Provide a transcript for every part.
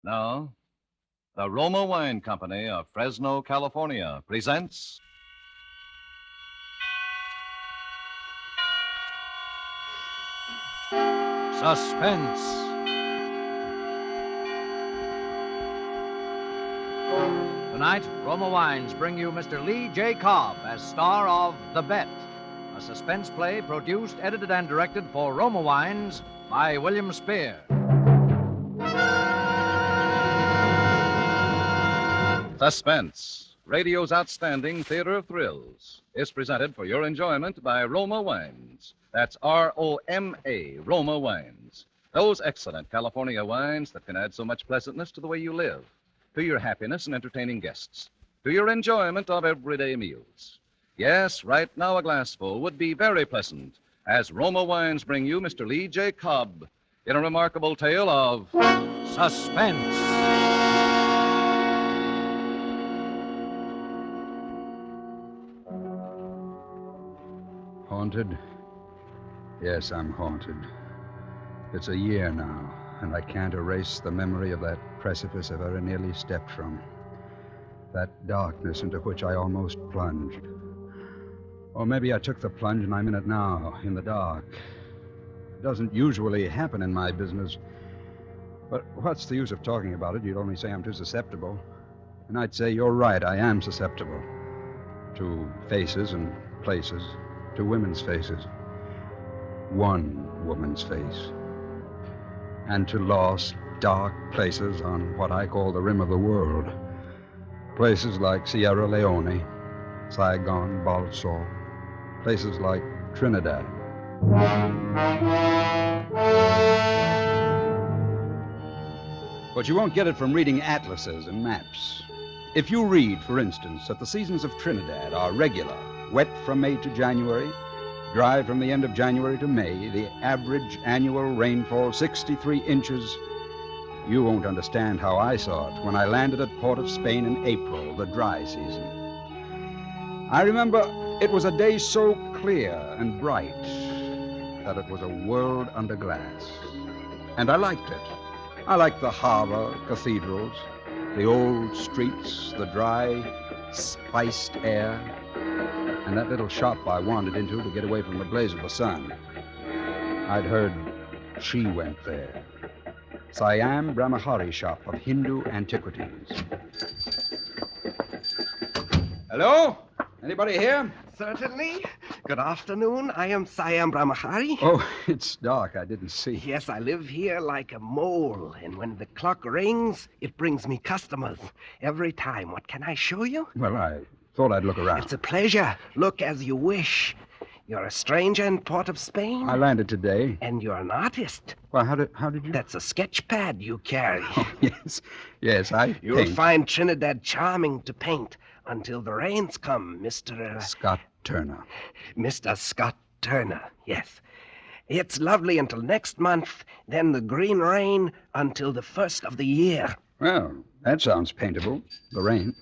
Now, the Roma Wine Company of Fresno, California presents Suspense. Tonight, Roma Wines bring you Mr. Lee J. Cobb as star of The Bet, a suspense play produced, edited, and directed for Roma Wines by William Spear. Suspense, radio's outstanding theater of thrills, is presented for your enjoyment by Roma Wines. That's R-O-M-A, Roma Wines. Those excellent California wines that can add so much pleasantness to the way you live, to your happiness in entertaining guests, to your enjoyment of everyday meals. Yes, right now a glassful would be very pleasant, as Roma Wines bring you Mr. Lee J. Cobb in a remarkable tale of suspense. Haunted? Yes, I'm haunted. It's a year now, and I can't erase the memory of that precipice I very nearly stepped from. That darkness into which I almost plunged. Or maybe I took the plunge and I'm in it now, in the dark. It doesn't usually happen in my business. But what's the use of talking about it? You'd only say I'm too susceptible. And I'd say you're right, I am susceptible. To faces and places. To women's faces. One woman's face. And to lost, dark places on what I call the rim of the world. Places like Sierra Leone, Saigon, Balsall. Places like Trinidad. But you won't get it from reading atlases and maps. If you read, for instance, that the seasons of Trinidad are regular, wet from May to January, dry from the end of January to May, the average annual rainfall 63 inches, you won't understand how I saw it when I landed at Port of Spain in April, the dry season. I remember it was a day so clear and bright that it was a world under glass. And I liked it. I liked the harbor, cathedrals, the old streets, the dry, spiced air, and that little shop I wandered into to get away from the blaze of the sun. I'd heard she went there. Siam Brahmachari shop of Hindu antiquities. Hello? Anybody here? Certainly. Good afternoon. I am Siam Brahmachari. Oh, it's dark. I didn't see. Yes, I live here like a mole, and when the clock rings, it brings me customers every time. What can I show you? Well, I thought I'd look around. It's a pleasure. Look as you wish. You're a stranger in Port of Spain? I landed today. And you're an artist? Well, how did you... That's a sketch pad you carry. Oh, yes. Yes, I You'll paint. find Trinidad charming to paint until the rains come, Mr. Scott Turner. Mr. Scott Turner, yes. It's lovely until next month, then the green rain until the first of the year. Well, that sounds paintable. The rain.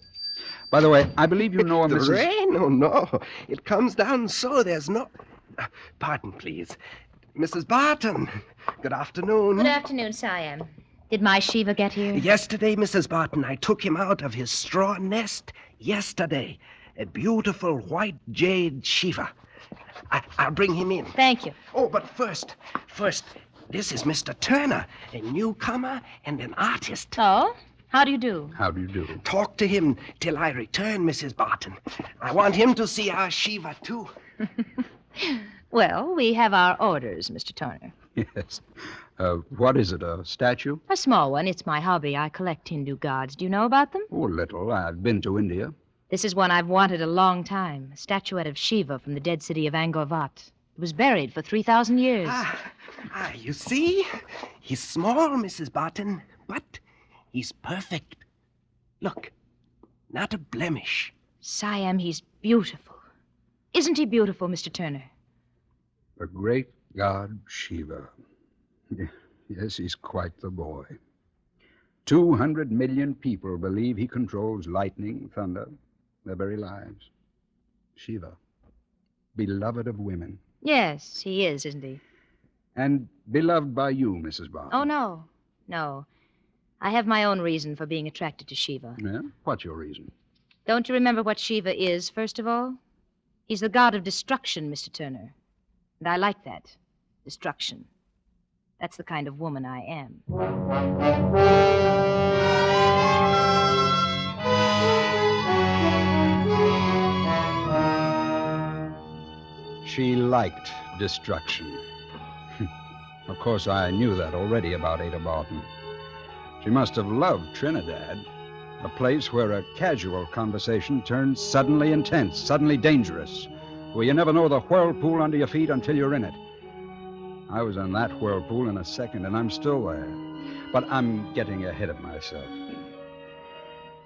By the way, I believe you know a The Mrs. rain? Oh, no. It comes down so there's no... Pardon, please. Mrs. Barton. Good afternoon. Good afternoon, Siam. Did my Shiva get here? Yesterday, Mrs. Barton, I took him out of his straw nest. Yesterday. A beautiful white jade Shiva. I'll bring him in. Thank you. Oh, but first, this is Mr. Turner, a newcomer and an artist. Oh? How do you do? How do you do? Talk to him till I return, Mrs. Barton. I want him to see our Shiva, too. Well, we have our orders, Mr. Turner. Yes. What is it, a statue? A small one. It's my hobby. I collect Hindu gods. Do you know about them? Oh, a little. I've been to India. This is one I've wanted a long time. A statuette of Shiva from the dead city of Angkor Wat. It was buried for 3,000 years. You see? He's small, Mrs. Barton, but he's perfect. Look, not a blemish. Siam, he's beautiful. Isn't he beautiful, Mr. Turner? The great god Shiva. Yes, he's quite the boy. 200 million people believe he controls lightning, thunder, their very lives. Shiva, beloved of women. Yes, he is, isn't he? And beloved by you, Mrs. Barton. Oh, no. No. I have my own reason for being attracted to Shiva. Yeah? What's your reason? Don't you remember what Shiva is, first of all? He's the god of destruction, Mr. Turner. And I like that. Destruction. That's the kind of woman I am. She liked destruction. Of course, I knew that already about Ada Barton. She must have loved Trinidad, a place where a casual conversation turns suddenly intense, suddenly dangerous, where you never know the whirlpool under your feet until you're in it. I was in that whirlpool in a second, and I'm still there. But I'm getting ahead of myself.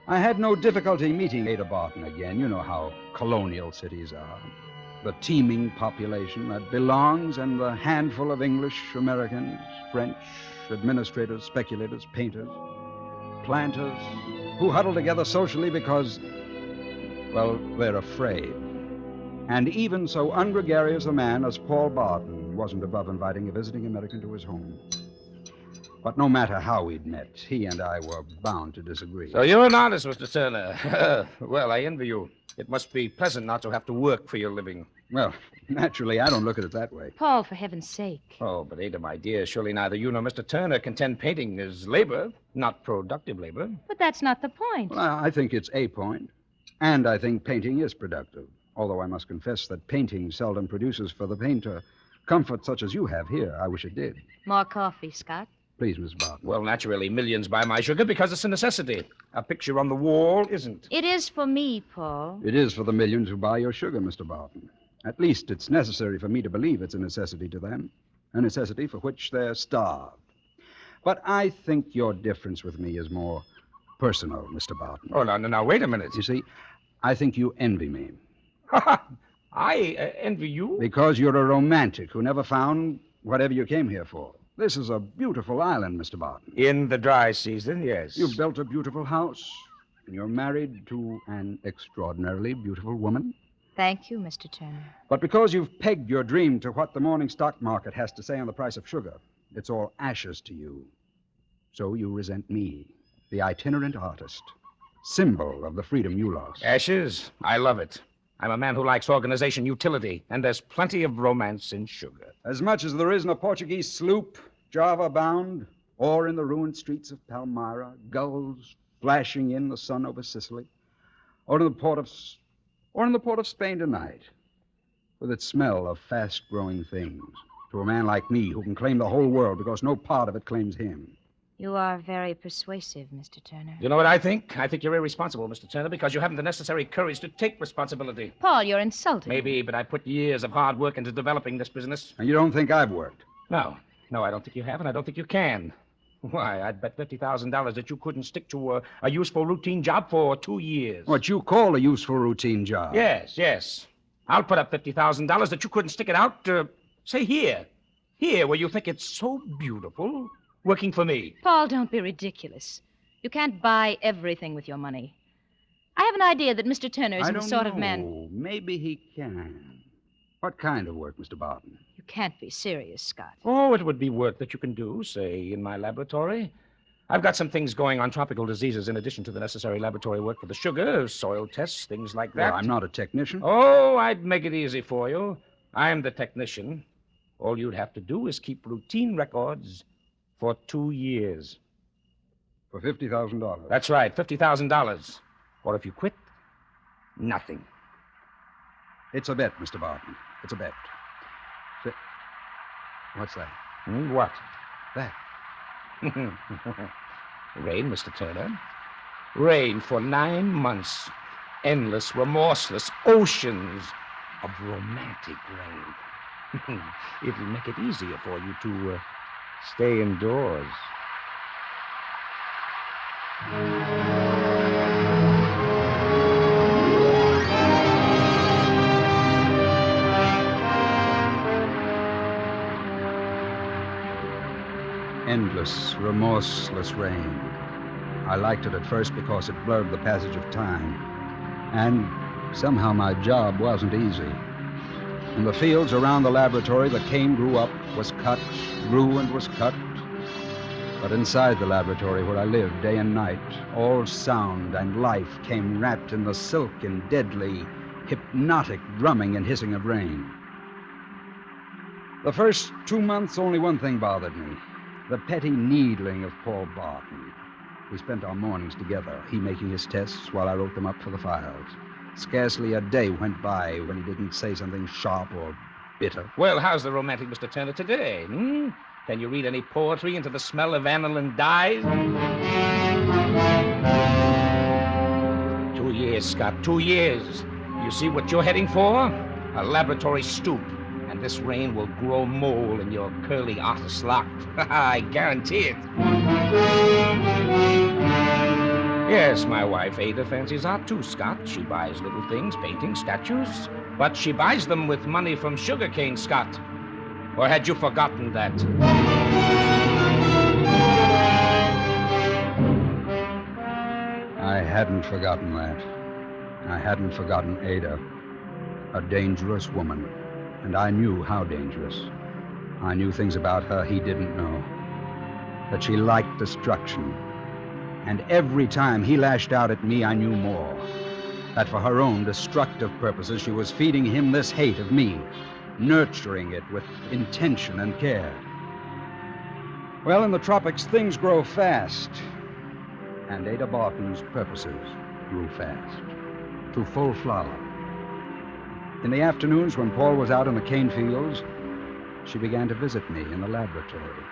I had no difficulty meeting Ada Barton again. You know how colonial cities are. The teeming population that belongs and the handful of English, Americans, French, administrators, speculators, painters, planters, who huddle together socially because, well, they're afraid. And even so ungregarious a man as Paul Barton wasn't above inviting a visiting American to his home. But no matter how we'd met, he and I were bound to disagree. So you're an artist, Mr. Turner. Well, I envy you. It must be pleasant not to have to work for your living. Well, naturally, I don't look at it that way. Paul, for heaven's sake. Oh, but Ada, my dear, surely neither you nor Mr. Turner contend painting is labor, not productive labor. But that's not the point. Well, I think it's a point. And I think painting is productive. Although I must confess that painting seldom produces for the painter comfort such as you have here. I wish it did. More coffee, Scott. Please, Miss Barton. Well, naturally, millions buy my sugar because it's a necessity. A picture on the wall isn't. It is for me, Paul. It is for the millions who buy your sugar, Mr. Barton. At least it's necessary for me to believe it's a necessity to them. A necessity for which they're starved. But I think your difference with me is more personal, Mr. Barton. Oh, now, wait a minute. You see, I think you envy me. I envy you? Because you're a romantic who never found whatever you came here for. This is a beautiful island, Mr. Barton. In the dry season, yes. You've built a beautiful house, and you're married to an extraordinarily beautiful woman. Thank you, Mr. Turner. But because you've pegged your dream to what the morning stock market has to say on the price of sugar, it's all ashes to you. So you resent me, the itinerant artist, symbol of the freedom you lost. Ashes? I love it. I'm a man who likes organization, utility, and there's plenty of romance in sugar. As much as there is in a Portuguese sloop, Java-bound, or in the ruined streets of Palmyra, gulls flashing in the sun over Sicily, or in the port of Spain tonight, with its smell of fast-growing things, to a man like me who can claim the whole world because no part of it claims him. You are very persuasive, Mr. Turner. You know what I think? I think you're irresponsible, Mr. Turner, because you haven't the necessary courage to take responsibility. Paul, you're insulting. Maybe, but I put years of hard work into developing this business. And you don't think I've worked? No, I don't think you have, and I don't think you can. Why, I'd bet $50,000 that you couldn't stick to a useful routine job for 2 years. What you call a useful routine job? Yes. I'll put up $50,000 that you couldn't stick it out, say, here, where you think it's so beautiful, working for me. Paul, don't be ridiculous. You can't buy everything with your money. I have an idea that Mr. Turner isn't the sort of man... Maybe he can. What kind of work, Mr. Barton? You can't be serious, Scott. Oh, it would be work that you can do, say, in my laboratory. I've got some things going on tropical diseases in addition to the necessary laboratory work for the sugar, soil tests, things like that. Well, I'm not a technician. Oh, I'd make it easy for you. I'm the technician. All you'd have to do is keep routine records for 2 years. For $50,000? That's right, $50,000. Or if you quit, nothing. It's a bet, Mr. Barton. It's a bet. What's that? What? That. Rain, Mr. Turner. Rain for 9 months. Endless, remorseless oceans of romantic rain. It'll make it easier for you to stay indoors. Endless, remorseless rain. I liked it at first because it blurred the passage of time. And somehow my job wasn't easy. In the fields around the laboratory, the cane grew up, was cut, grew and was cut. But inside the laboratory where I lived day and night, all sound and life came wrapped in the silken, deadly, hypnotic drumming and hissing of rain. The first 2 months, only one thing bothered me: the petty needling of Paul Barton. We spent our mornings together, he making his tests while I wrote them up for the files. Scarcely a day went by when he didn't say something sharp or bitter. Well, how's the romantic Mr. Turner today? Can you read any poetry into the smell of aniline dyes? 2 years, Scott, 2 years. You see what you're heading for? A laboratory stoop. And this rain will grow mole in your curly artist lock. I guarantee it. Yes, my wife Ada fancies art too, Scott. She buys little things, paintings, statues. But she buys them with money from sugarcane, Scott. Or had you forgotten that? I hadn't forgotten that. I hadn't forgotten Ada. A dangerous woman. And I knew how dangerous. I knew things about her he didn't know. That she liked destruction. And every time he lashed out at me, I knew more. That for her own destructive purposes, she was feeding him this hate of me, nurturing it with intention and care. Well, in the tropics, things grow fast. And Ada Barton's purposes grew fast, to full flower. In the afternoons, when Paul was out in the cane fields, she began to visit me in the laboratory.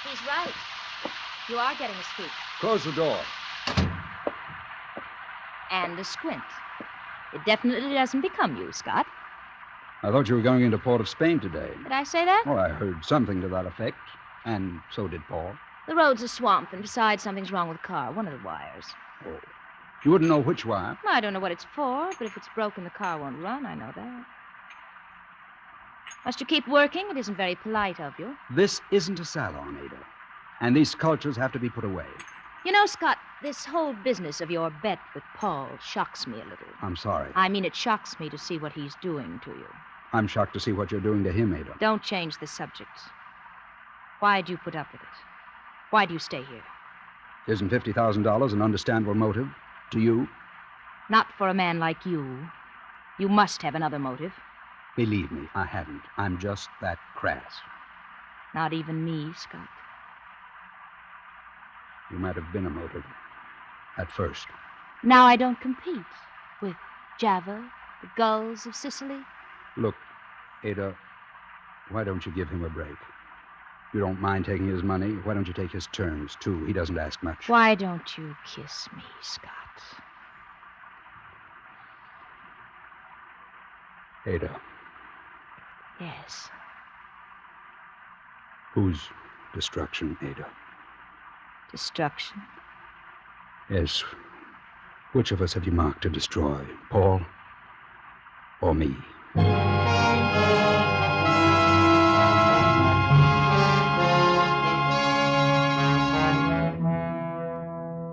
He's right. You are getting a scoop. Close the door. And a squint. It definitely doesn't become you, Scott. I thought you were going into Port of Spain today. Did I say that? Oh, I heard something to that effect. And so did Paul. The road's a swamp, and besides, something's wrong with the car. One of the wires. Oh. You wouldn't know which wire? I don't know what it's for, but if it's broken, the car won't run. I know that. Must you keep working? It isn't very polite of you. This isn't a salon, Ada. And these sculptures have to be put away. You know, Scott, this whole business of your bet with Paul shocks me a little. I'm sorry. I mean, it shocks me to see what he's doing to you. I'm shocked to see what you're doing to him, Ada. Don't change the subject. Why'd you put up with it? Why do you stay here? Isn't $50,000 an understandable motive to you? Not for a man like you. You must have another motive. Believe me, I haven't. I'm just that crass. Not even me, Scott. You might have been a motive. At first. Now I don't compete with Java, the gulls of Sicily. Look, Ada, why don't you give him a break? You don't mind taking his money. Why don't you take his terms, too? He doesn't ask much. Why don't you kiss me, Scott? Ada. Yes. Whose destruction, Ada? Destruction? Yes. Which of us have you marked to destroy? Paul or me?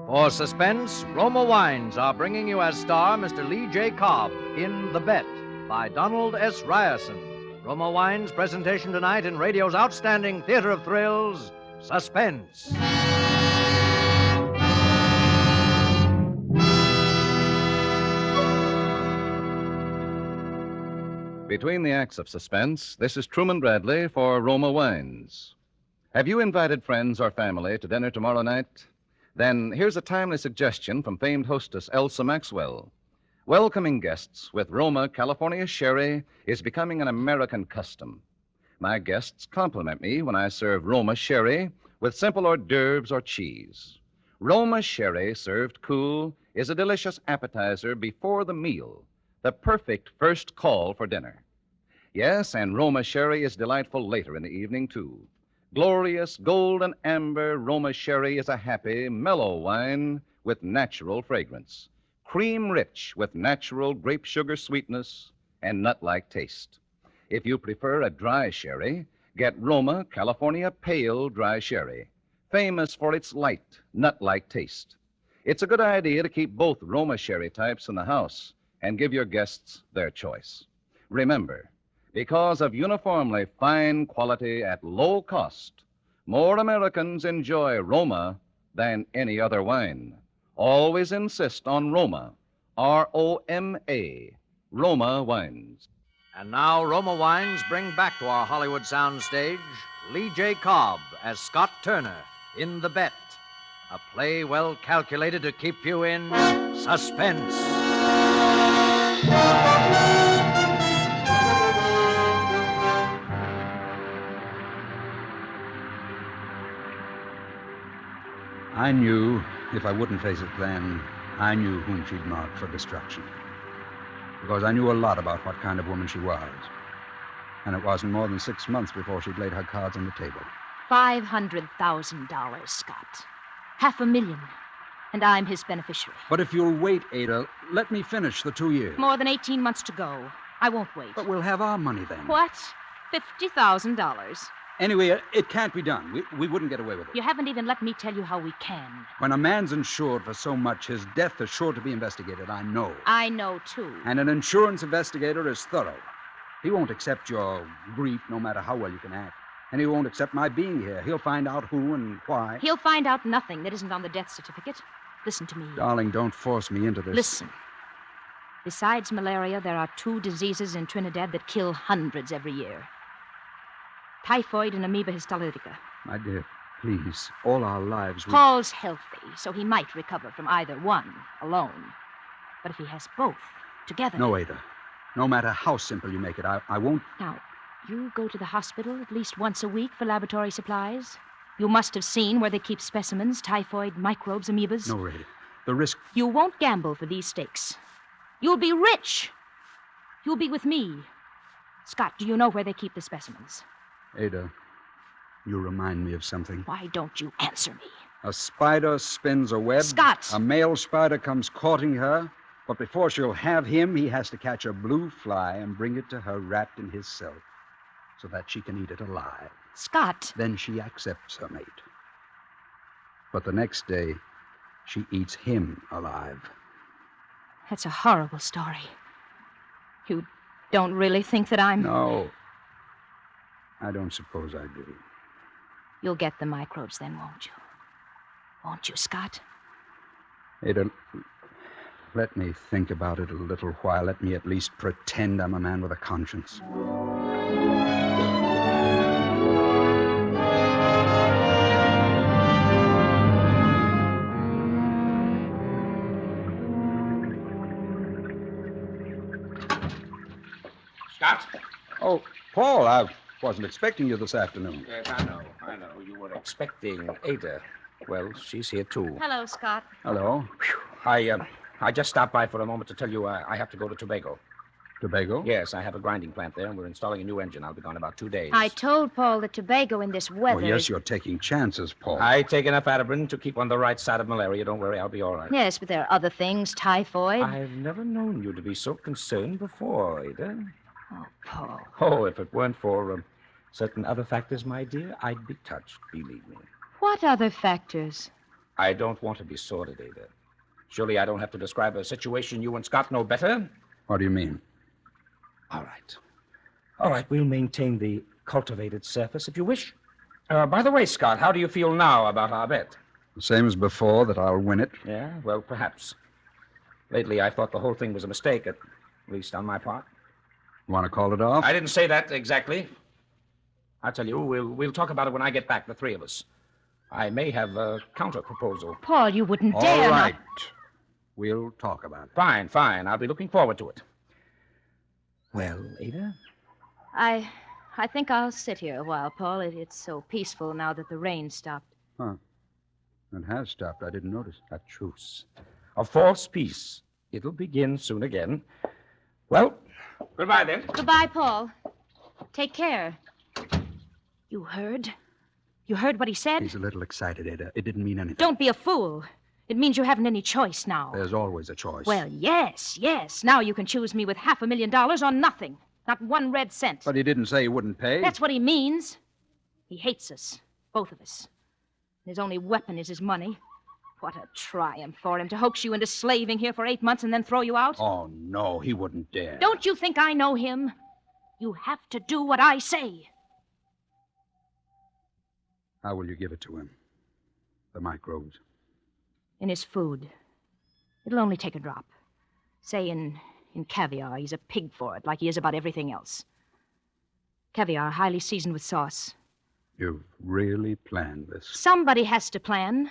For Suspense, Roma Wines are bringing you as star Mr. Lee J. Cobb in The Bet by Donald S. Ryerson. Roma Wines' presentation tonight in radio's outstanding theater of thrills, Suspense. Between the acts of Suspense, this is Truman Bradley for Roma Wines. Have you invited friends or family to dinner tomorrow night? Then here's a timely suggestion from famed hostess Elsa Maxwell. Welcoming guests with Roma California Sherry is becoming an American custom. My guests compliment me when I serve Roma Sherry with simple hors d'oeuvres or cheese. Roma Sherry served cool is a delicious appetizer before the meal, the perfect first call for dinner. Yes, and Roma Sherry is delightful later in the evening, too. Glorious golden amber Roma Sherry is a happy, mellow wine with natural fragrance. Cream-rich with natural grape sugar sweetness and nut-like taste. If you prefer a dry sherry, get Roma California Pale Dry Sherry, famous for its light, nut-like taste. It's a good idea to keep both Roma Sherry types in the house and give your guests their choice. Remember, because of uniformly fine quality at low cost, more Americans enjoy Roma than any other wine. Always insist on Roma. R-O-M-A. Roma wines. And now Roma Wines bring back to our Hollywood soundstage Lee J. Cobb as Scott Turner in The Bet, a play well calculated to keep you in suspense. I knew, if I wouldn't face it then, I knew whom she'd marked for destruction. Because I knew a lot about what kind of woman she was. And it wasn't more than 6 months before she'd laid her cards on the table. $500,000, Scott. $500,000. And I'm his beneficiary. But if you'll wait, Ada, let me finish the 2 years. More than 18 months to go. I won't wait. But we'll have our money then. What? $50,000. Anyway, it can't be done. We wouldn't get away with it. You haven't even let me tell you how we can. When a man's insured for so much, his death is sure to be investigated. I know. I know, too. And an insurance investigator is thorough. He won't accept your grief no matter how well you can act. And he won't accept my being here. He'll find out who and why. He'll find out nothing that isn't on the death certificate. Listen to me. Darling, don't force me into this. Listen. Besides malaria, there are 2 diseases in Trinidad that kill hundreds every year. Typhoid and amoeba histolytica. My dear, please, all our lives we... Paul's healthy, so he might recover from either one alone. But if he has both together... No, Ada. No matter how simple you make it, I won't... Now, you go to the hospital at least once a week for laboratory supplies. You must have seen where they keep specimens, typhoid, microbes, amoebas. No, Ada. The risk... You won't gamble for these stakes. You'll be rich. You'll be with me. Scott, do you know where they keep the specimens? Ada, you remind me of something. Why don't you answer me? A spider spins a web. Scott! A male spider comes courting her, but before she'll have him, he has to catch a blue fly and bring it to her wrapped in his silk so that she can eat it alive. Scott! Then she accepts her mate. But the next day, she eats him alive. That's a horrible story. You don't really think that I'm... No. I don't suppose I do. You'll get the microbes then, won't you? Won't you, Scott? Ada, let me think about it a little while. Let me at least pretend I'm a man with a conscience. Scott? Oh, Paul, I wasn't expecting you this afternoon. Yes, I know. You were expecting Ada. Well, she's here, too. Hello, Scott. Hello. I just stopped by for a moment to tell you I have to go to Tobago. Tobago? Yes, I have a grinding plant there, and we're installing a new engine. I'll be gone about 2 days. I told Paul that Tobago in this weather... Oh, yes, you're taking chances, Paul. I take enough Atabrin to keep on the right side of malaria. Don't worry, I'll be all right. Yes, but there are other things, typhoid. I've never known you to be so concerned before, Ada. Oh, Paul. Oh, if it weren't for certain other factors, my dear, I'd be touched, believe me. What other factors? I don't want to be sordid, Ada. Surely I don't have to describe a situation you and Scott know better. What do you mean? All right. All right, we'll maintain the cultivated surface if you wish. By the way, Scott, how do you feel now about our bet? The same as before, that I'll win it? Yeah, well, perhaps. Lately, I thought the whole thing was a mistake, at least on my part. Want to call it off? I didn't say that exactly. I'll tell you, we'll talk about it when I get back, the 3 of us. I may have a counter-proposal. Paul, you wouldn't All dare right. not... We'll talk about it. Fine, fine. I'll be looking forward to it. Well, Ada? I think I'll sit here a while, Paul. It's so peaceful now that the rain stopped. Huh. It has stopped. I didn't notice. A truce. A false peace. It'll begin soon again. Well, goodbye, then. Goodbye, Paul. Take care. You heard? You heard what he said? He's a little excited, Ada. It didn't mean anything. Don't be a fool. It means you haven't any choice now. There's always a choice. Well, yes. Now you can choose me with $500,000 or nothing. Not 1 red cent. But he didn't say he wouldn't pay. That's what he means. He hates us. Both of us. His only weapon is his money. What a triumph for him to hoax you into slaving here for 8 months and then throw you out. Oh, no, he wouldn't dare. Don't you think I know him? You have to do what I say. How will you give it to him? The microbes. In his food. It'll only take a drop. Say in caviar. He's a pig for it, like he is about everything else. Caviar, highly seasoned with sauce. You've really planned this? Somebody has to plan.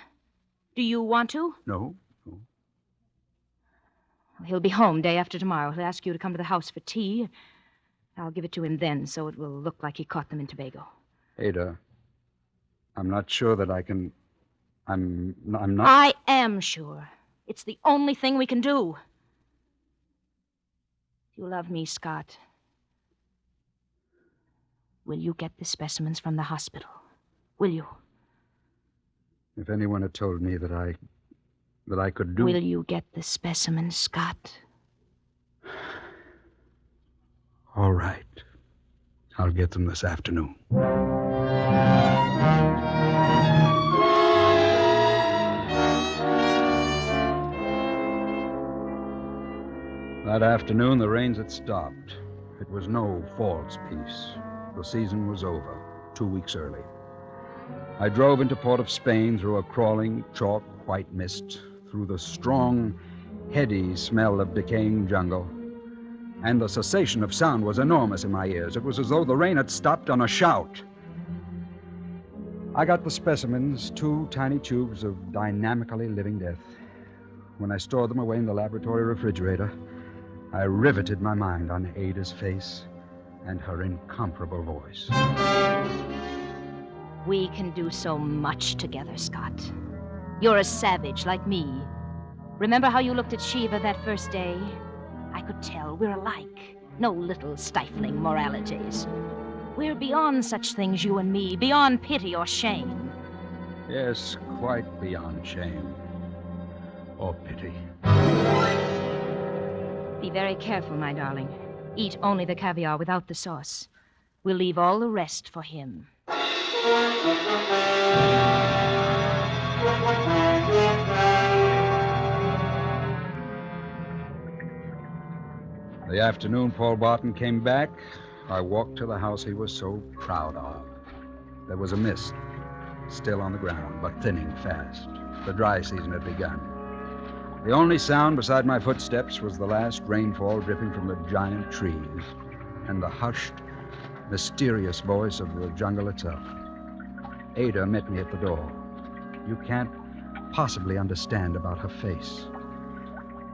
Do you want to? No. He'll be home day after tomorrow. He'll ask you to come to the house for tea. I'll give it to him then, so it will look like he caught them in Tobago. Ada, I'm not sure that I can... I'm not... I am sure. It's the only thing we can do. You love me, Scott. Will you get the specimens from the hospital? Will you? If anyone had told me that I could do... Will you get the specimens, Scott? All right. I'll get them this afternoon. That afternoon, the rains had stopped. It was no false peace. The season was over, 2 weeks early. I drove into Port of Spain through a crawling, chalk white mist, through the strong, heady smell of decaying jungle. And the cessation of sound was enormous in my ears. It was as though the rain had stopped on a shout. I got the specimens, 2 tiny tubes of dynamically living death. When I stored them away in the laboratory refrigerator, I riveted my mind on Ada's face and her incomparable voice. We can do so much together, Scott. You're a savage like me. Remember how you looked at Shiva that first day? I could tell we're alike. No little stifling moralities. We're beyond such things, you and me, beyond pity or shame. Yes, quite beyond shame or pity. Be very careful, my darling. Eat only the caviar without the sauce. We'll leave all the rest for him. The afternoon Paul Barton came back, I walked to the house he was so proud of. There was a mist, still on the ground, but thinning fast. The dry season had begun. The only sound beside my footsteps was the last rainfall dripping from the giant trees and the hushed, mysterious voice of the jungle itself. Ada met me at the door. You can't possibly understand about her face.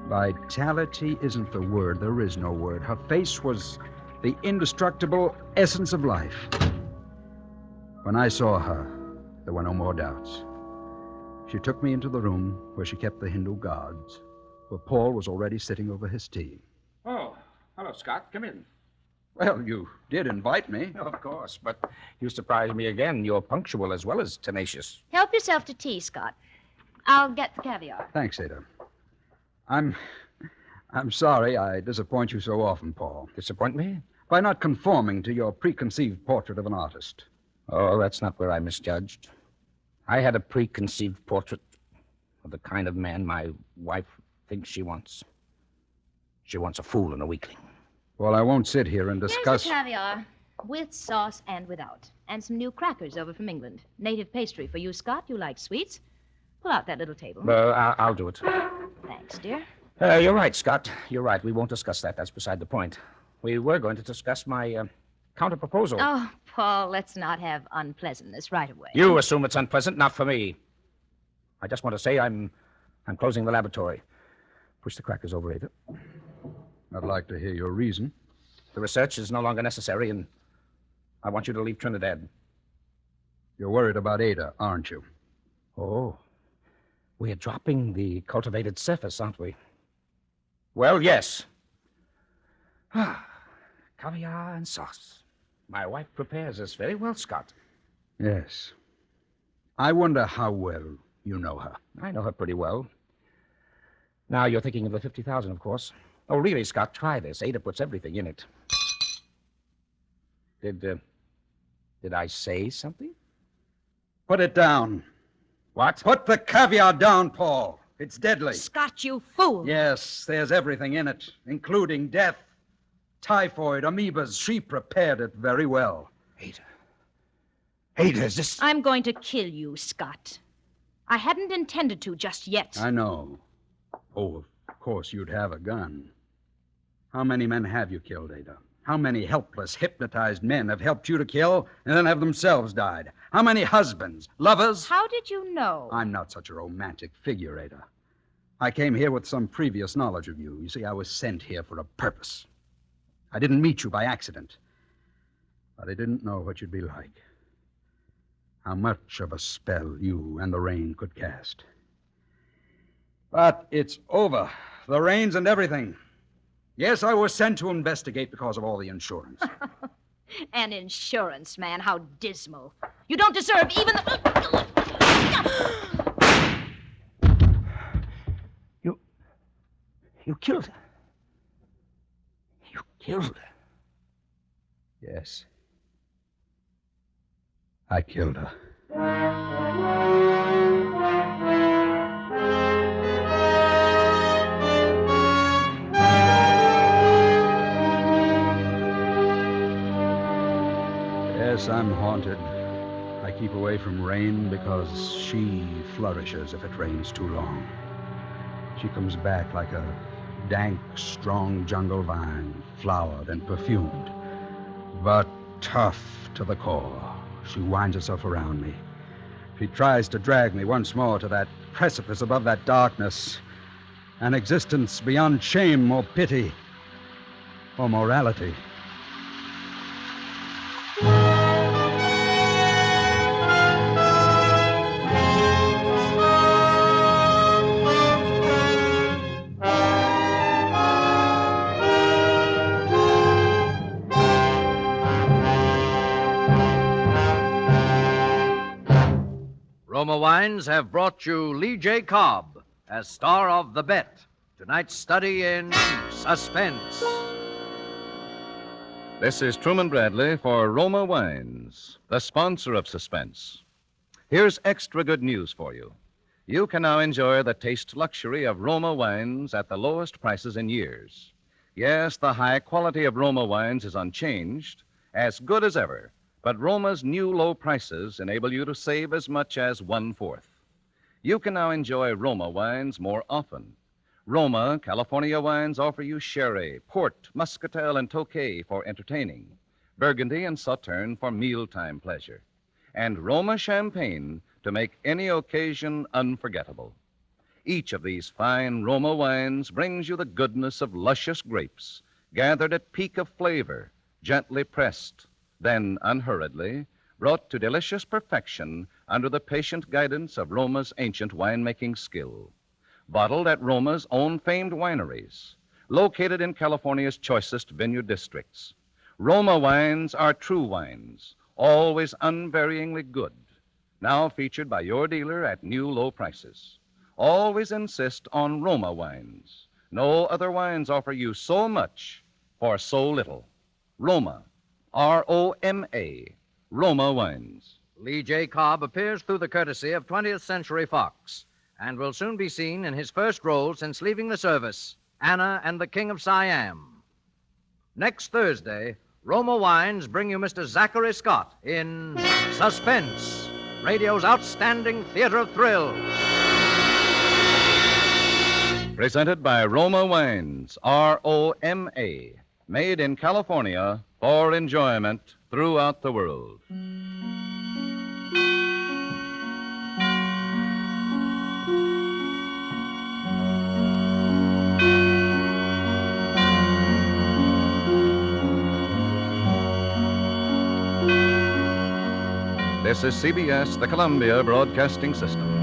Vitality isn't the word. There is no word. Her face was the indestructible essence of life. When I saw her, there were no more doubts. She took me into the room where she kept the Hindu gods, where Paul was already sitting over his tea. Oh, hello, Scott. Come in. Well, you did invite me. Of course, but you surprised me again. You're punctual as well as tenacious. Help yourself to tea, Scott. I'll get the caviar. Thanks, Ada. I'm sorry I disappoint you so often, Paul. Disappoint me? By not conforming to your preconceived portrait of an artist. Oh, that's not where I misjudged. I had a preconceived portrait of the kind of man my wife thinks she wants. She wants a fool and a weakling. Well, I won't sit here and discuss... Here's the caviar, with sauce and without. And some new crackers over from England. Native pastry for you, Scott. You like sweets. Pull out that little table. I'll do it. Thanks, dear. You're right, Scott. You're right. We won't discuss that. That's beside the point. We were going to discuss my counter-proposal. Oh, Paul, let's not have unpleasantness right away. You assume it's unpleasant, not for me. I just want to say I'm closing the laboratory. Push the crackers over, Ada. I'd like to hear your reason. The research is no longer necessary, and I want you to leave Trinidad. You're worried about Ada, aren't you? Oh. We're dropping the cultivated surface, aren't we? Well, yes. Caviar and sauce. My wife prepares this very well, Scott. Yes. I wonder how well you know her. I know her pretty well. Now, you're thinking of the 50,000, of course. Oh, really, Scott, try this. Ada puts everything in it. Did I say something? Put it down. What? Put the caviar down, Paul. It's deadly. Scott, you fool. Yes, there's everything in it, including death, typhoid, amoebas. She prepared it very well. Ada. Ada, is this... I'm going to kill you, Scott. I hadn't intended to just yet. I know. Oh, of course you'd have a gun. How many men have you killed, Ada? How many helpless, hypnotized men have helped you to kill and then have themselves died? How many husbands, lovers? How did you know? I'm not such a romantic figure, Ada. I came here with some previous knowledge of you. You see, I was sent here for a purpose. I didn't meet you by accident. But I didn't know what you'd be like. How much of a spell you and the rain could cast. But it's over. The rains and everything. Yes, I was sent to investigate because of all the insurance. An insurance man, how dismal. You don't deserve even the... You killed her. You killed her. Yes. I killed her. Yes, I'm haunted. I keep away from rain because she flourishes if it rains too long. She comes back like a dank, strong jungle vine, flowered and perfumed, but tough to the core. She winds herself around me. She tries to drag me once more to that precipice above that darkness, an existence beyond shame or pity or morality. Roma Wines have brought you Lee J. Cobb as star of The Bet, tonight's study in suspense. This is Truman Bradley for Roma Wines, the sponsor of Suspense. Here's extra good news for you. You can now enjoy the taste luxury of Roma Wines at the lowest prices in years. Yes, the high quality of Roma Wines is unchanged, as good as ever. But Roma's new low prices enable you to save as much as 1/4. You can now enjoy Roma wines more often. Roma California wines offer you sherry, port, muscatel, and tokay for entertaining, Burgundy and Sauterne for mealtime pleasure, and Roma champagne to make any occasion unforgettable. Each of these fine Roma wines brings you the goodness of luscious grapes, gathered at peak of flavor, gently pressed, then unhurriedly brought to delicious perfection under the patient guidance of Roma's ancient winemaking skill. Bottled at Roma's own famed wineries, located in California's choicest vineyard districts. Roma wines are true wines, always unvaryingly good. Now featured by your dealer at new low prices. Always insist on Roma wines. No other wines offer you so much for so little. Roma. R-O-M-A, Roma Wines. Lee J. Cobb appears through the courtesy of 20th Century Fox and will soon be seen in his first role since leaving the service, Anna and the King of Siam. Next Thursday, Roma Wines bring you Mr. Zachary Scott in Suspense, radio's outstanding theater of thrills. Presented by Roma Wines, R-O-M-A, made in California for enjoyment throughout the world. This is CBS, the Columbia Broadcasting System.